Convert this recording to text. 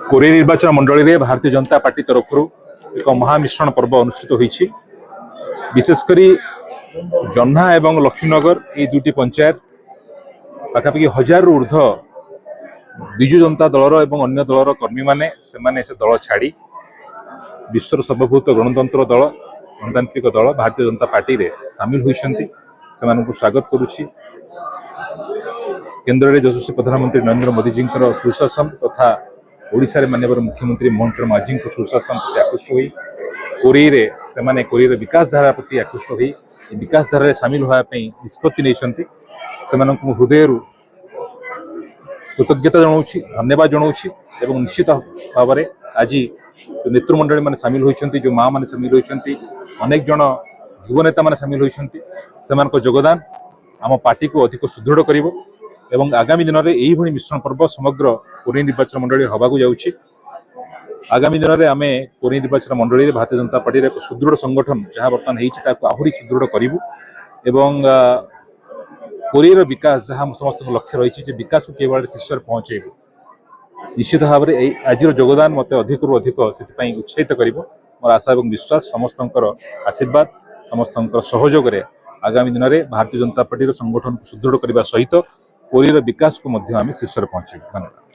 कोरे निर्वाचन मंडल में भारतीय जनता पार्टी तरफ एक महामिश्रण पर्व अनुष्ठित होईछि। विशेषकर जन्हा एवं लक्ष्मीनगर ये दुटी पंचायत पाखापाखि 1000 रु ऊर्ध्व विजु जनता दलर एवं अन्य दलर कर्मी माने से दल छाड़ी विश्वर सर्वभूत गणतंत्र दल गणतांत्रिक दल भारतीय जनता पार्टी रे सामिल होइछन्ति। सेमानकु स्वागत करुछि। केंद्र में यशस्वी प्रधानमंत्री नरेंद्र मोदी जी सुशासन तथा ओडिशा रे माननीय मुख्यमंत्री मोहन चरण माझी सुशासन प्रति आकृष्ट हुई कोरीर विकास धारा प्रति आकृष्ट हुई विकास धारा सामिल होगापी निष्पत्ति नहीं हृदय कृतज्ञता जनाऊँ धन्यवाद जनाऊँ। निश्चित भाव में आज नेतृमंडली मैंने सामिल होती जो माँ मैंने सामिल होती अनेक जन युव नेता मैंने सामिल होती योगदान आम पार्टी को अधिक सुदृढ़ करिवो एवं आगामी दिन में यही मिश्रण पर्व समग्र कोरी निर्वाचन मंडली हवा जाऊँगी। आगामी दिन में आम कोरी निर्वाचन मंडली में भारतीय जनता पार्टी एक सुदृढ़ संगठन जहाँ बर्तमान होता आहरी सुदृढ़ करूँ एवं कोरीर विकास जहाँ समस्त लक्ष्य रही विकास को केवल शीर्ष पहुँचेबू। निश्चित भाव में आज योगदान मत अधिक रु अधिक से उत्साहित कर मोर आशा और विश्वास समस्त आशीर्वाद समस्त सहयोग आगामी दिन में भारतीय जनता पार्टी संगठन को सुदृढ़ करने सहित कोरीर विकास को शीर्ष पहुँचेबू। धन्यवाद।